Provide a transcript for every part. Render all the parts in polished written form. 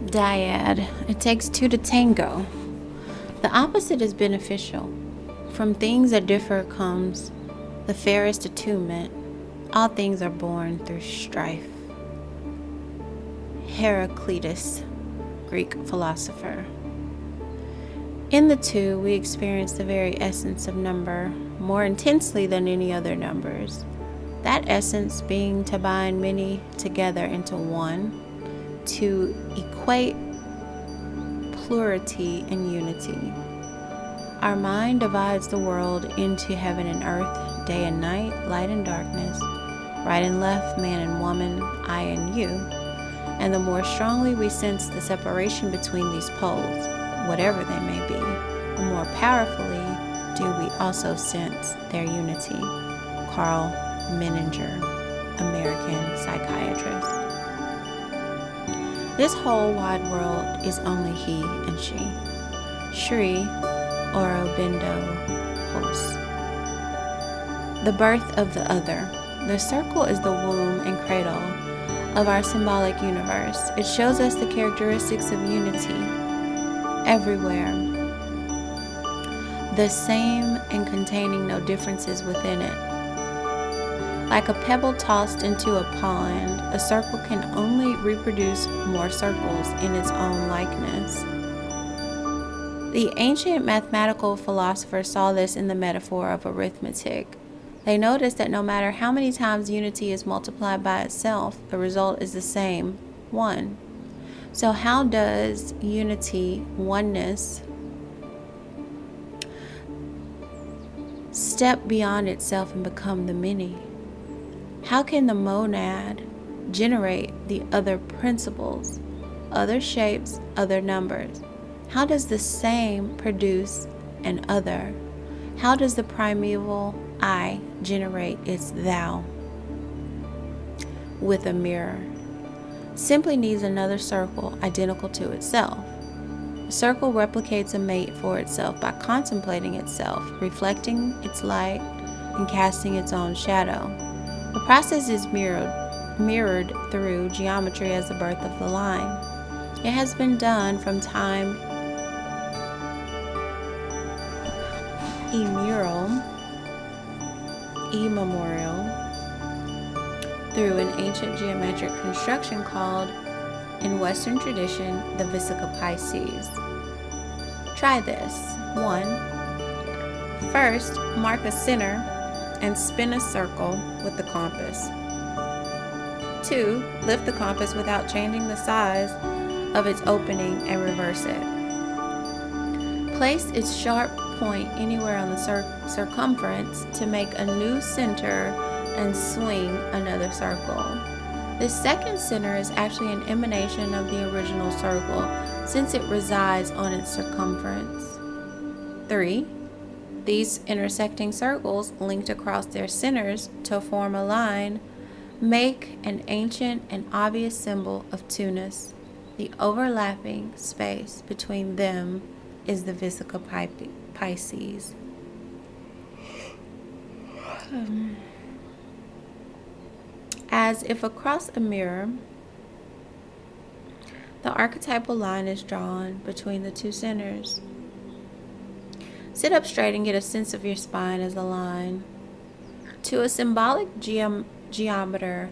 Dyad. It takes two to tango. The opposite is beneficial. From things that differ comes the fairest attunement. All things are born through strife. Heraclitus, Greek philosopher. In the two, we experience the very essence of number more intensely than any other numbers. That essence being to bind many together into one, to equate plurality and unity. Our mind divides the world into heaven and earth, day and night, light and darkness, right and left, man and woman, I and you. And the more strongly we sense the separation between these poles, whatever they may be, the more powerfully do we also sense their unity. Carl Menninger, American psychiatrist. This whole wide world is only he and she. Sri Aurobindo Hos. The birth of the other. The circle is the womb and cradle of our symbolic universe. It shows us the characteristics of unity everywhere, the same and containing no differences within it. Like a pebble tossed into a pond, a circle can only reproduce more circles in its own likeness. The ancient mathematical philosophers saw this in the metaphor of arithmetic. They noticed that no matter how many times unity is multiplied by itself, the result is the same, 1. So how does unity, oneness, step beyond itself and become the many? How can the monad generate the other principles, other shapes, other numbers? How does the same produce an other? How does the primeval I generate its thou? With a mirror. Simply needs another circle identical to itself. The circle replicates a mate for itself by contemplating itself, reflecting its light, and casting its own shadow. The process is mirrored through geometry as the birth of the line. It has been done from time immemorial through an ancient geometric construction called, in Western tradition, the Vesica Pisces. Try this. 1. First, mark a center and spin a circle with the compass. 2. Lift the compass without changing the size of its opening and reverse it. Place its sharp point anywhere on the circumference to make a new center and swing another circle. This second center is actually an emanation of the original circle since it resides on its circumference. 3. These intersecting circles, linked across their centers to form a line, make an ancient and obvious symbol of two-ness. The overlapping space between them is the Vesica Pisces. As if across a mirror, the archetypal line is drawn between the two centers. Sit up straight and get a sense of your spine as a line. To a symbolic geometer,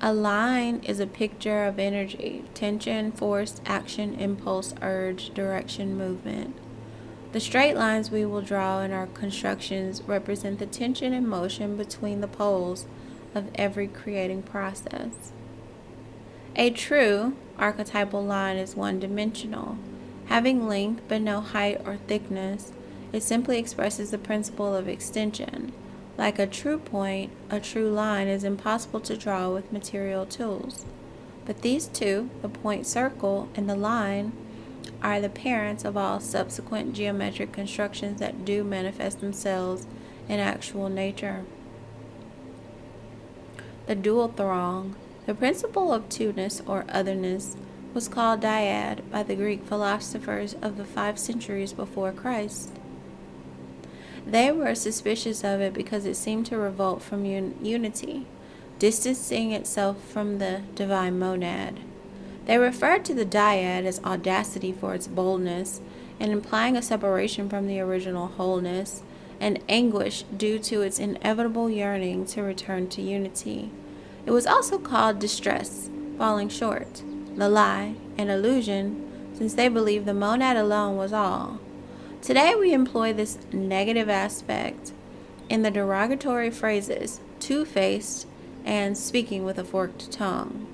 a line is a picture of energy, tension, force, action, impulse, urge, direction, movement. The straight lines we will draw in our constructions represent the tension and motion between the poles of every creating process. A true archetypal line is one-dimensional, having length but no height or thickness. It simply expresses the principle of extension. Like a true point, a true line is impossible to draw with material tools. But these two, the point circle and the line, are the parents of all subsequent geometric constructions that do manifest themselves in actual nature. The dual throng, the principle of two-ness or otherness, was called Dyad by the Greek philosophers of the 5 centuries before Christ. They were suspicious of it because it seemed to revolt from unity, distancing itself from the divine monad. They referred to the dyad as audacity for its boldness and implying a separation from the original wholeness, and anguish due to its inevitable yearning to return to unity. It was also called distress, falling short, the lie, and illusion, since they believed the monad alone was all. Today we employ this negative aspect in the derogatory phrases two-faced and speaking with a forked tongue.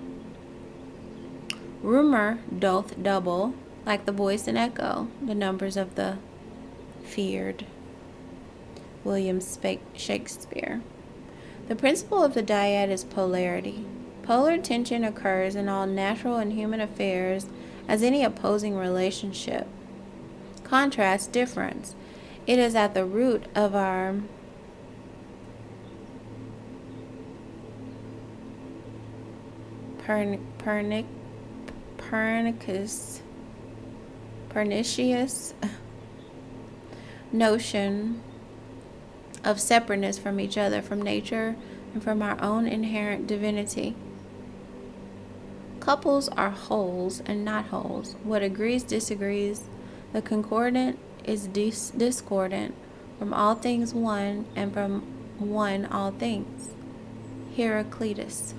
Rumor doth double, like the voice and echo, the numbers of the feared. William Shakespeare. The principle of the dyad is polarity. Polar tension occurs in all natural and human affairs as any opposing relationship. Contrast, difference. It is at the root of our pernicious notion of separateness from each other, from nature, and from our own inherent divinity. Couples are wholes and not wholes. What agrees disagrees. The concordant is discordant. From all things one, and from one all things. Heraclitus.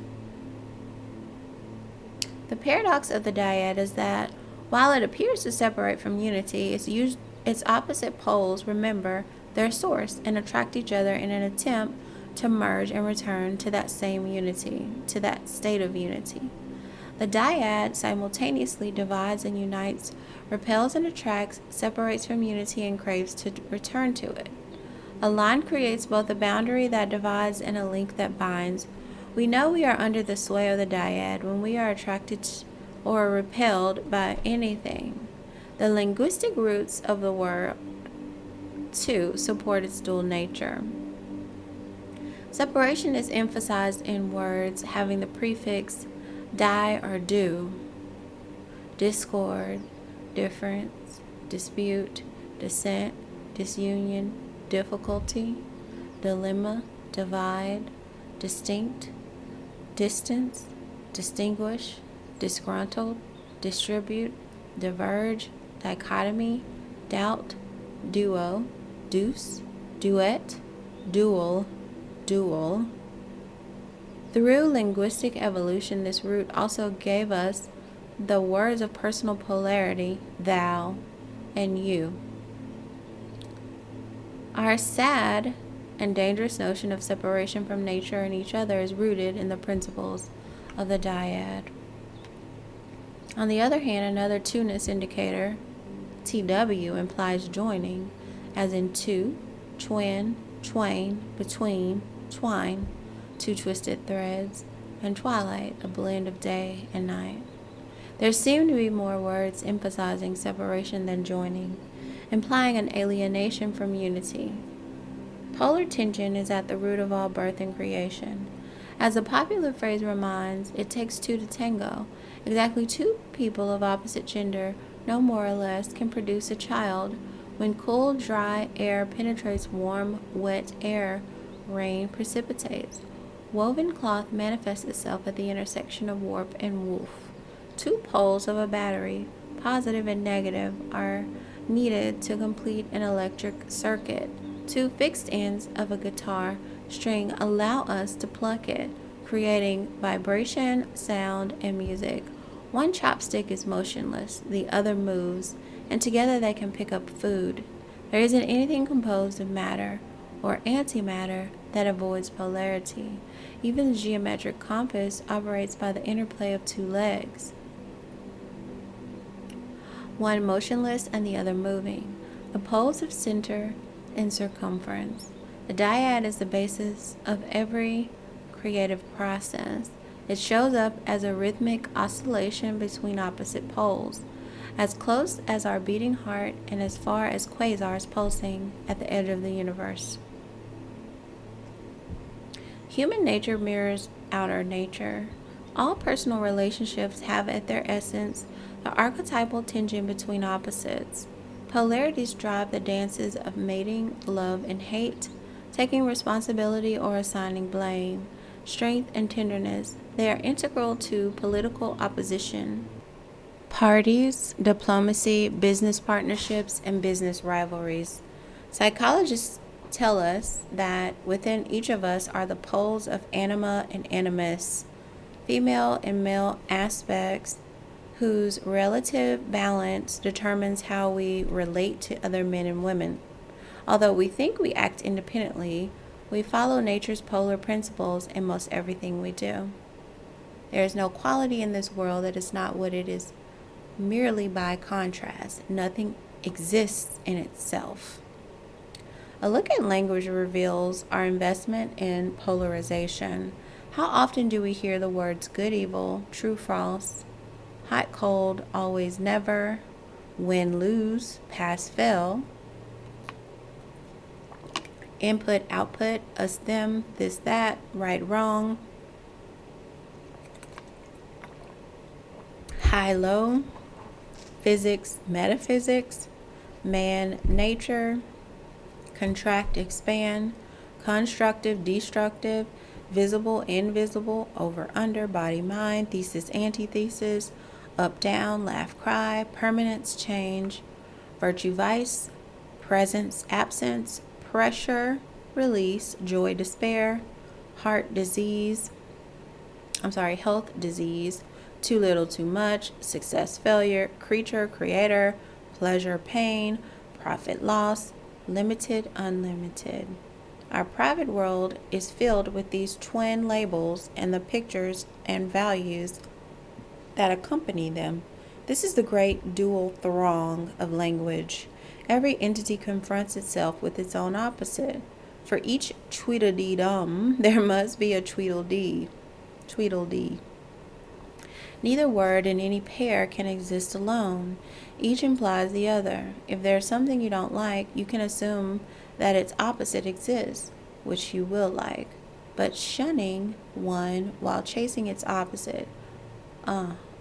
The paradox of the dyad is that while it appears to separate from unity, its opposite poles remember their source and attract each other in an attempt to merge and return to that same unity, to that state of unity. The dyad simultaneously divides and unites, repels and attracts, separates from unity and craves to return to it. A line creates both a boundary that divides and a link that binds. We know we are under the sway of the dyad when we are attracted or repelled by anything. The linguistic roots of the word, too, support its dual nature. Separation is emphasized in words having the prefix die or do. Discord, difference, dispute, dissent, disunion, difficulty, dilemma, divide, distinct, distance, distinguish, disgruntled, distribute, diverge, dichotomy, doubt, duo, deuce, duet, dual, dual. Through linguistic evolution, this root also gave us the words of personal polarity, thou and you. Our sad and dangerous notion of separation from nature and each other is rooted in the principles of the dyad. On the other hand, another two-ness indicator, TW, implies joining, as in two, twin, twain, between, twine, two twisted threads, and twilight, a blend of day and night. There seem to be more words emphasizing separation than joining, implying an alienation from unity. Polar tension is at the root of all birth and creation. As the popular phrase reminds, it takes two to tango. Exactly two people of opposite gender, no more or less, can produce a child. When cool, dry air penetrates warm, wet air, rain precipitates. Woven cloth manifests itself at the intersection of warp and woof. Two poles of a battery, positive and negative, are needed to complete an electric circuit. Two fixed ends of a guitar string allow us to pluck it, creating vibration, sound, and music. One chopstick is motionless, the other moves, and together they can pick up food. There isn't anything composed of matter or antimatter that avoids polarity. Even the geometric compass operates by the interplay of two legs, one motionless and the other moving. The poles of center and circumference. The dyad is the basis of every creative process. It shows up as a rhythmic oscillation between opposite poles, as close as our beating heart and as far as quasars pulsing at the edge of the universe. Human nature mirrors outer nature. All personal relationships have at their essence the archetypal tension between opposites. Polarities drive the dances of mating, love, and hate, taking responsibility or assigning blame, strength and tenderness. They are integral to political opposition. Parties, diplomacy, business partnerships, and business rivalries. Psychologists tell us that within each of us are the poles of anima and animus, female and male aspects whose relative balance determines how we relate to other men and women. Although we think we act independently, we follow nature's polar principles in most everything we do. There is no quality in this world that is not what it is merely by contrast. Nothing exists in itself. A look at language reveals our investment in polarization. How often do we hear the words good, evil, true, false, hot, cold, always, never, win, lose, pass, fail, input, output, us, them, this, that, right, wrong, high, low, physics, metaphysics, man, nature, contract, expand, constructive, destructive, visible, invisible, over, under, body, mind, thesis, antithesis, up, down, laugh, cry, permanence, change, virtue, vice, presence, absence, pressure, release, joy, despair, heart, disease, health, disease, too little, too much, success, failure, creature, creator, pleasure, pain, profit, loss, limited, unlimited. Our private world is filled with these twin labels and the pictures and values that accompany them. This is the great dual throng of language. Every entity confronts itself with its own opposite. For each Tweedledee-dum, there must be a Tweedledee. Tweedledee. Neither word in any pair can exist alone. Each implies the other. If there's something you don't like, you can assume that its opposite exists, which you will like. But shunning one while chasing its opposite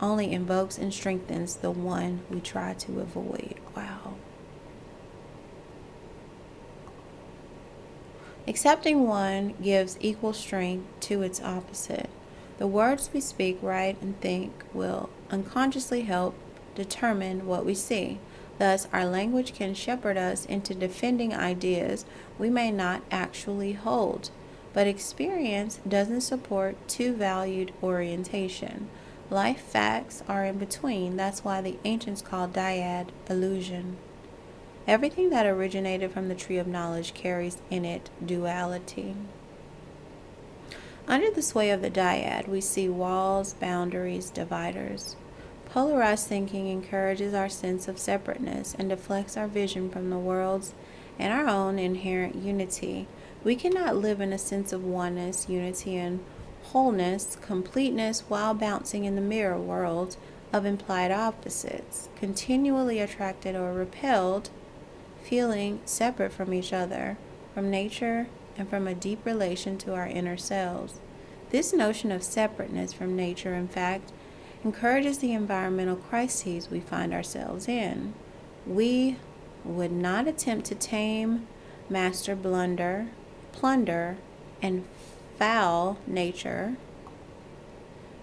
only invokes and strengthens the one we try to avoid. Wow. Accepting one gives equal strength to its opposite. The words we speak, write, and think will unconsciously help determine what we see. Thus, our language can shepherd us into defending ideas we may not actually hold. But experience doesn't support two-valued orientation. Life facts are in between. That's why the ancients called Dyad illusion. Everything that originated from the tree of knowledge carries in it duality. Under the sway of the dyad, we see walls, boundaries, dividers. Polarized thinking encourages our sense of separateness and deflects our vision from the world's and our own inherent unity. We cannot live in a sense of oneness, unity, and wholeness, completeness, while bouncing in the mirror world of implied opposites, continually attracted or repelled, feeling separate from each other, from nature, and from a deep relation to our inner selves. This notion of separateness from nature, in fact, encourages the environmental crises we find ourselves in. We would not attempt to tame, master, plunder, and foul nature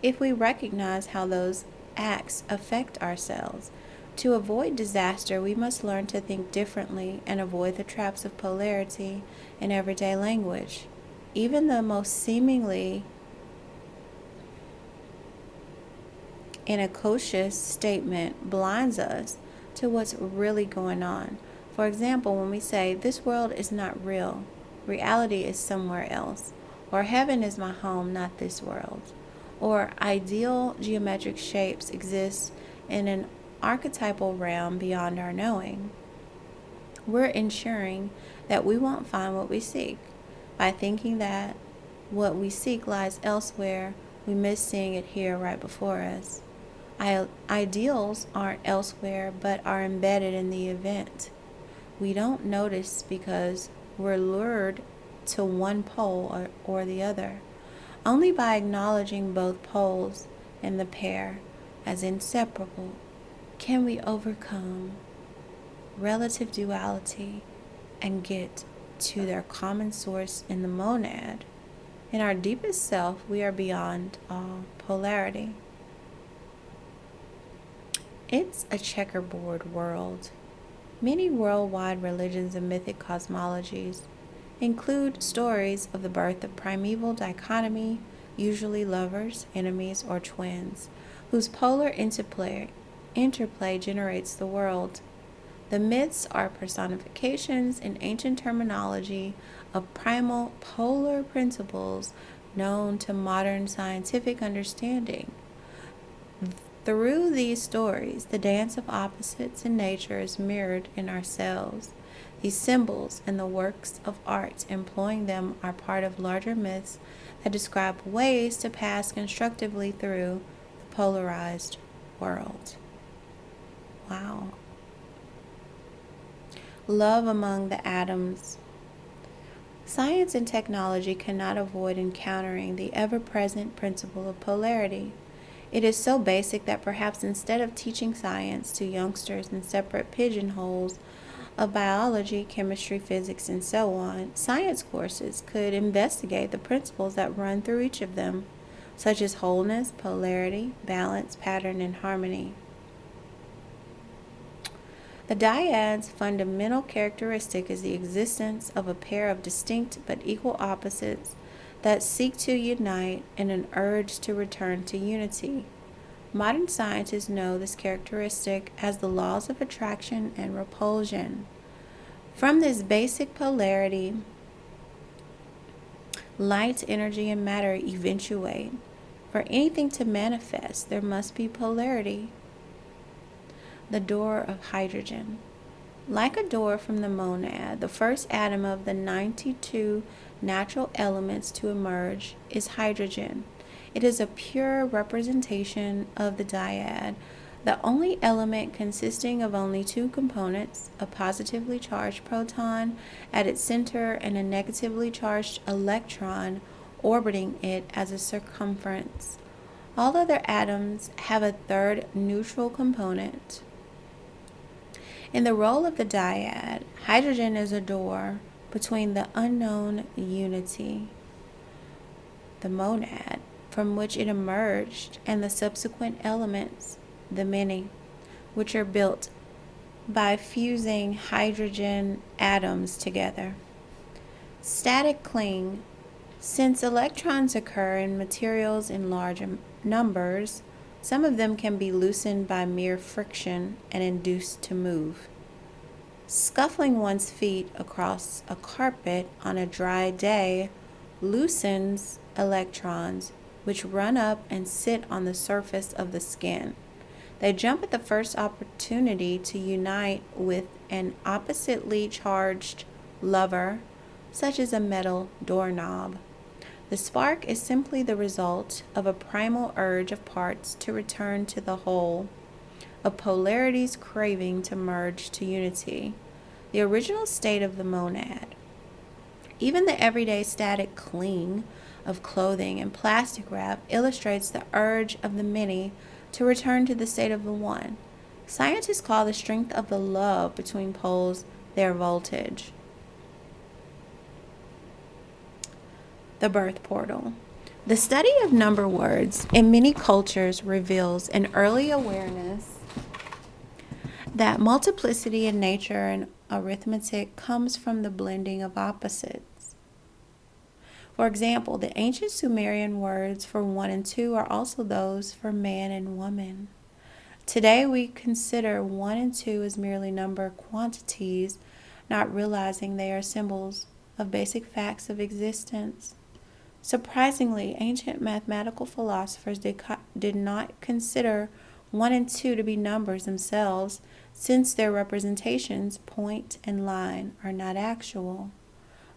if we recognize how those acts affect ourselves. To avoid disaster, we must learn to think differently and avoid the traps of polarity in everyday language. Even the most seemingly innocuous statement blinds us to what's really going on. For example, when we say, "This world is not real, reality is somewhere else," or "Heaven is my home, not this world," or "Ideal geometric shapes exist in an archetypal realm beyond our knowing," we're ensuring that we won't find what we seek. By thinking that what we seek lies elsewhere, we miss seeing it here right before us. Ideals aren't elsewhere but are embedded in the event. We don't notice because we're lured to one pole or the other. Only by acknowledging both poles in the pair as inseparable can we overcome relative duality and get to their common source in the monad. In our deepest self, we are beyond all polarity. It's a checkerboard world. Many worldwide religions and mythic cosmologies include stories of the birth of primeval dichotomy, usually lovers, enemies, or twins, whose polar interplay generates the world. The myths are personifications in ancient terminology of primal polar principles known to modern scientific understanding. Through these stories, the dance of opposites in nature is mirrored in ourselves. These symbols and the works of art employing them are part of larger myths that describe ways to pass constructively through the polarized world. Wow. Love among the atoms. Science and technology cannot avoid encountering the ever-present principle of polarity. It is so basic that perhaps instead of teaching science to youngsters in separate pigeonholes of biology, chemistry, physics, and so on, science courses could investigate the principles that run through each of them, such as wholeness, polarity, balance, pattern, and harmony. The dyad's fundamental characteristic is the existence of a pair of distinct but equal opposites that seek to unite in an urge to return to unity. Modern scientists know this characteristic as the laws of attraction and repulsion. From this basic polarity, light, energy, and matter eventuate. For anything to manifest, there must be polarity. The door of hydrogen. Like a door from the monad, the first atom of the 92 natural elements to emerge is hydrogen. It is a pure representation of the dyad, the only element consisting of only two components, a positively charged proton at its center and a negatively charged electron orbiting it as a circumference. All other atoms have a third neutral component. In the role of the dyad, hydrogen is a door between the unknown unity, the monad, from which it emerged, and the subsequent elements, the many, which are built by fusing hydrogen atoms together. Static cling. Since electrons occur in materials in large numbers, some of them can be loosened by mere friction and induced to move. Scuffling one's feet across a carpet on a dry day loosens electrons, which run up and sit on the surface of the skin. They jump at the first opportunity to unite with an oppositely charged lover, such as a metal doorknob. The spark is simply the result of a primal urge of parts to return to the whole, of polarity's craving to merge to unity, the original state of the monad. Even the everyday static cling of clothing and plastic wrap illustrates the urge of the many to return to the state of the one. Scientists call the strength of the love between poles their voltage. The birth portal. The study of number words in many cultures reveals an early awareness that multiplicity in nature and arithmetic comes from the blending of opposites. For example, the ancient Sumerian words for 1 and 2 are also those for man and woman. Today we consider 1 and 2 as merely number quantities, not realizing they are symbols of basic facts of existence. Surprisingly, ancient mathematical philosophers did not consider 1 and 2 to be numbers themselves, since their representations, point and line, are not actual.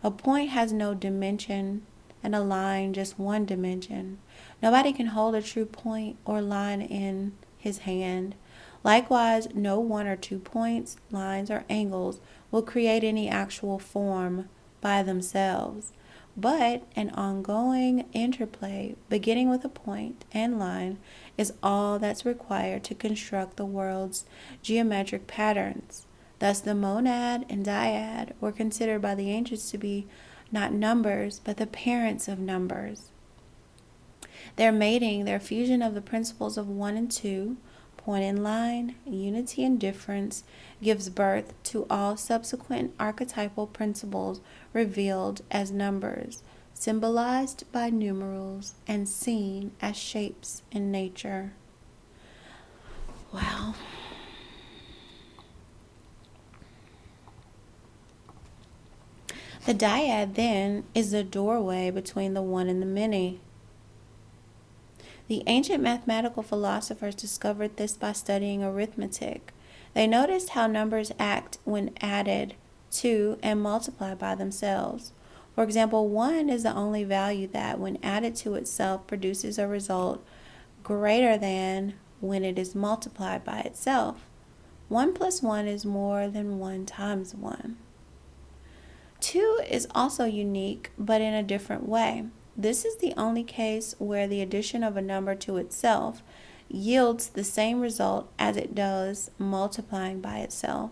A point has no dimension and a line just one dimension. Nobody can hold a true point or line in his hand. Likewise, no one or 2 points, lines, or angles will create any actual form by themselves. But an ongoing interplay, beginning with a point and line, is all that's required to construct the world's geometric patterns. Thus, the monad and dyad were considered by the ancients to be not numbers, but the parents of numbers. Their mating, their fusion of the principles of 1 and 2, point in line, unity and difference gives birth to all subsequent archetypal principles revealed as numbers, symbolized by numerals, and seen as shapes in nature. Wow. The dyad, then, is the doorway between the one and the many. The ancient mathematical philosophers discovered this by studying arithmetic. They noticed how numbers act when added to and multiplied by themselves. For example, 1 is the only value that, when added to itself, produces a result greater than when it is multiplied by itself. 1 plus 1 is more than 1 times 1. 2 is also unique, but in a different way. This is the only case where the addition of a number to itself yields the same result as it does multiplying by itself.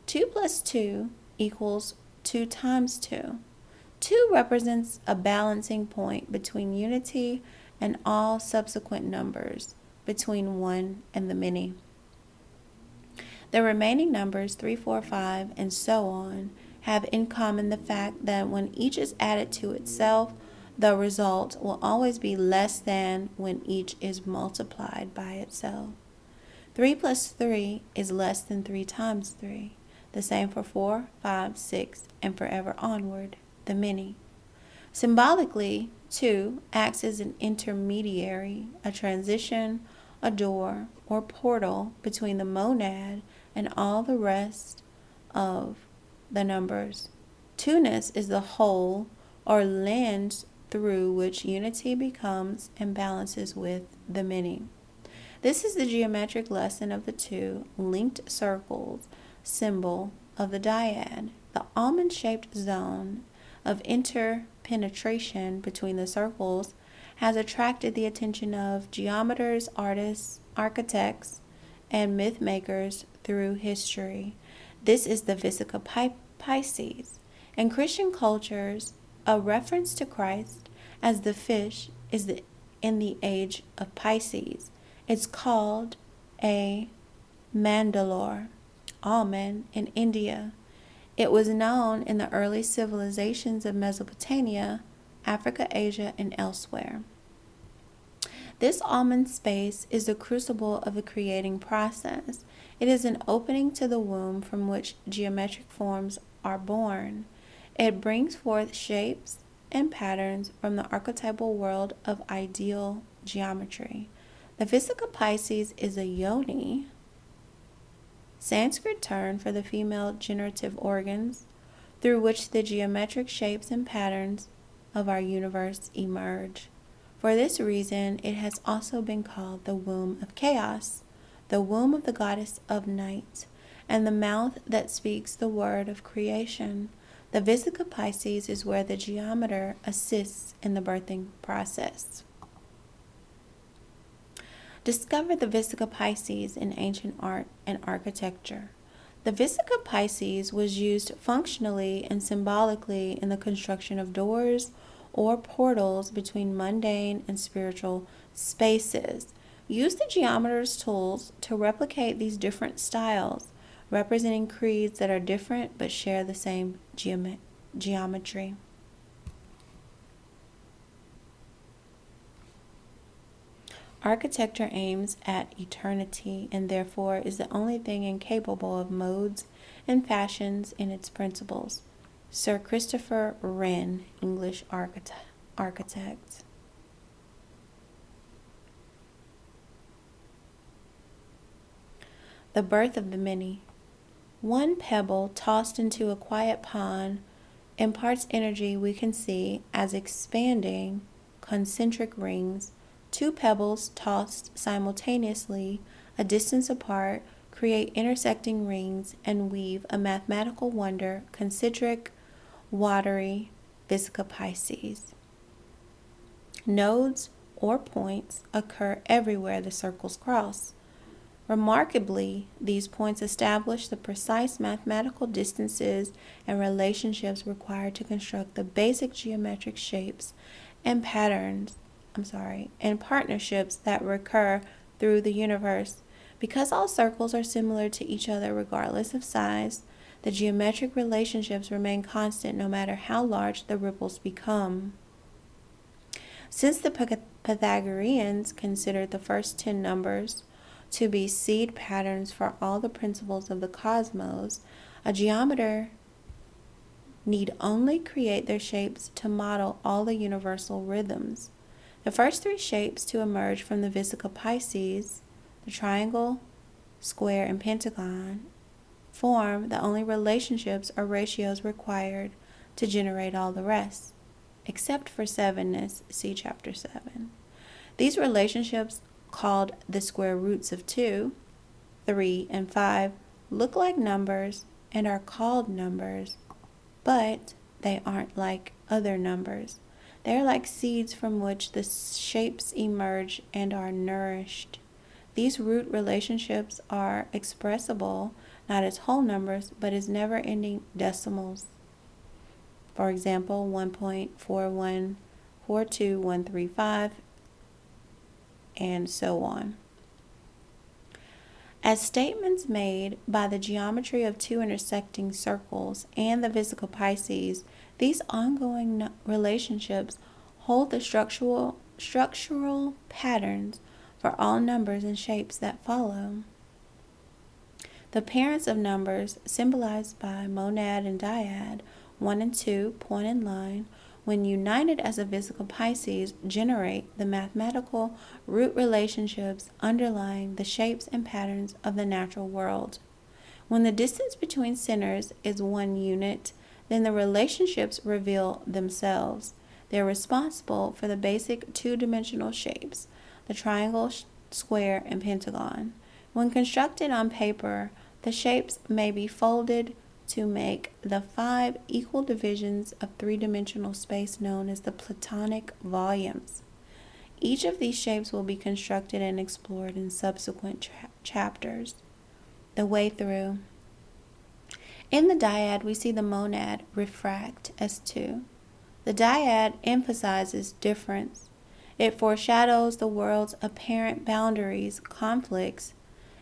2 plus 2 equals 2 times 2. 2 represents a balancing point between unity and all subsequent numbers, between 1 and the many. The remaining numbers, 3, 4, 5, and so on, have in common the fact that when each is added to itself, the result will always be less than when each is multiplied by itself. 3 plus 3 is less than 3 times 3. The same for 4, 5, 6, and forever onward, the many. Symbolically, 2 acts as an intermediary, a transition, a door, or portal between the monad and all the rest of the numbers. Two-ness is the whole or lens through which unity becomes and balances with the many. This is the geometric lesson of the 2 linked circles symbol of the dyad. The almond-shaped zone of interpenetration between the circles has attracted the attention of geometers, artists, architects, and myth makers through history. This is the Vesica Pisces. In Christian cultures, a reference to Christ as the fish is in the age of Pisces. It's called a mandalore, almond, in India. It was known in the early civilizations of Mesopotamia, Africa, Asia, and elsewhere. This almond space is the crucible of the creating process. It is an opening to the womb from which geometric forms are born. It brings forth shapes and patterns from the archetypal world of ideal geometry. The Vesica Pisces is a yoni, Sanskrit term for the female generative organs, through which the geometric shapes and patterns of our universe emerge. For this reason, it has also been called the womb of chaos, the womb of the goddess of night, and the mouth that speaks the word of creation. The Vesica Pisces is where the geometer assists in the birthing process. Discover the Vesica Pisces in ancient art and architecture. The Vesica Pisces was used functionally and symbolically in the construction of doors or portals between mundane and spiritual spaces. Use the geometer's tools to replicate these different styles, representing creeds that are different but share the same geometry. Architecture aims at eternity and therefore is the only thing incapable of modes and fashions in its principles. Sir Christopher Wren, English architect. The birth of the many. One pebble tossed into a quiet pond imparts energy we can see as expanding concentric rings. 2 pebbles tossed simultaneously, a distance apart, create intersecting rings and weave a mathematical wonder, concentric, watery, Vesica Pisces. Nodes or points occur everywhere the circles cross. Remarkably, these points establish the precise mathematical distances and relationships required to construct the basic geometric shapes and patterns and partnerships that recur through the universe. Because all circles are similar to each other regardless of size, the geometric relationships remain constant no matter how large the ripples become. Since the Pythagoreans considered the first 10 numbers to be seed patterns for all the principles of the cosmos, a geometer need only create their shapes to model all the universal rhythms. The first three shapes to emerge from the Vesica Pisces, the triangle, square, and pentagon, form the only relationships or ratios required to generate all the rest, except for sevenness, see chapter 7. These relationships, called the square roots of 2, 3, and 5, look like numbers and are called numbers, but they aren't like other numbers. They are like seeds from which the shapes emerge and are nourished. These root relationships are expressible not as whole numbers, but as never-ending decimals. For example, 1.4142135, and so on. As statements made by the geometry of two intersecting circles and the Vesica Pisces, these ongoing relationships hold the structural patterns for all numbers and shapes that follow. The parents of numbers, symbolized by monad and dyad, 1 and 2, point and line, when united as a Vesica Pisces, generate the mathematical root relationships underlying the shapes and patterns of the natural world. When the distance between centers is 1 unit, then the relationships reveal themselves. They are responsible for the basic two-dimensional shapes, the triangle, square, and pentagon. When constructed on paper, the shapes may be folded to make the 5 equal divisions of three-dimensional space known as the Platonic volumes. Each of these shapes will be constructed and explored in subsequent chapters. The way through. In the dyad, we see the monad refract as 2. The dyad emphasizes difference. It foreshadows the world's apparent boundaries, conflicts,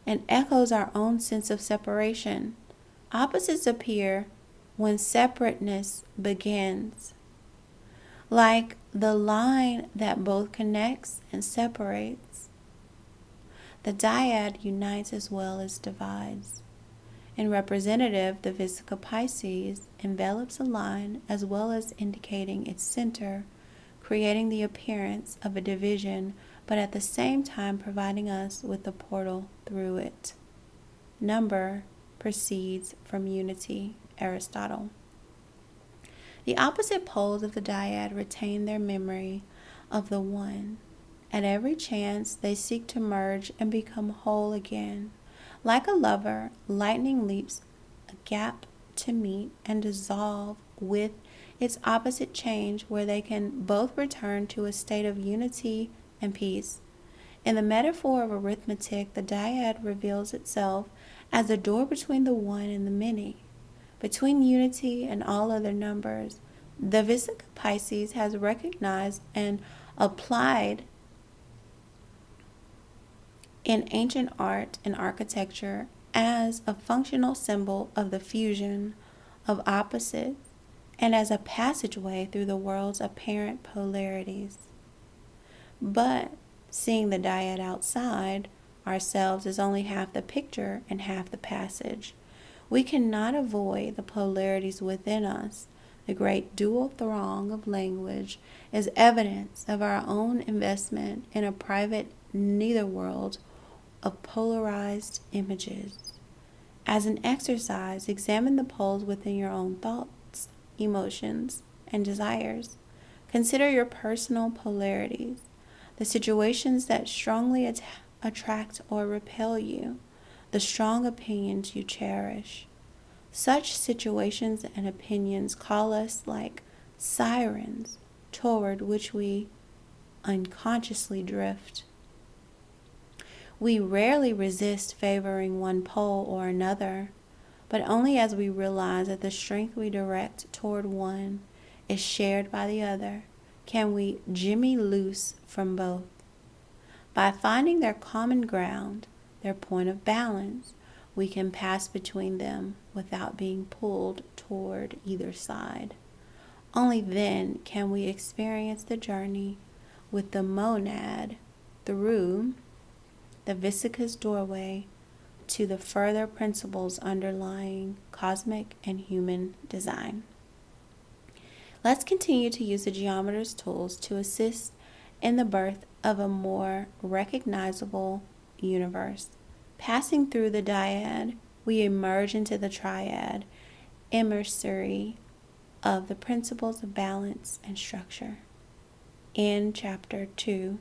and echoes our own sense of separation. Opposites appear when separateness begins, like the line that both connects and separates. The dyad unites as well as divides. In representative, the Vesica Pisces envelops a line as well as indicating its center, creating the appearance of a division, but at the same time providing us with the portal through it. Number proceeds from unity, Aristotle. The opposite poles of the dyad retain their memory of the one. At every chance, they seek to merge and become whole again. Like a lover, lightning leaps a gap to meet and dissolve with its opposite change, where they can both return to a state of unity and peace. In the metaphor of arithmetic, the dyad reveals itself as a door between the one and the many, between unity and all other numbers. The Vesica Pisces has recognized and applied in ancient art and architecture as a functional symbol of the fusion of opposites and as a passageway through the world's apparent polarities. But seeing the dyad outside ourselves is only half the picture and half the passage. We cannot avoid the polarities within us. The great dual throng of language is evidence of our own investment in a private netherworld of polarized images. As an exercise, examine the poles within your own thoughts, emotions, and desires. Consider your personal polarities, the situations that strongly attract or repel you, the strong opinions you cherish. Such situations and opinions call us like sirens toward which we unconsciously drift. We rarely resist favoring one pole or another, but only as we realize that the strength we direct toward one is shared by the other can we jimmy loose from both. By finding their common ground, their point of balance, we can pass between them without being pulled toward either side. Only then can we experience the journey with the monad through the Vesica's doorway to the further principles underlying cosmic and human design. Let's continue to use the geometer's tools to assist in the birth of a more recognizable universe. Passing through the dyad, we emerge into the triad, emissary of the principles of balance and structure. In Chapter 2,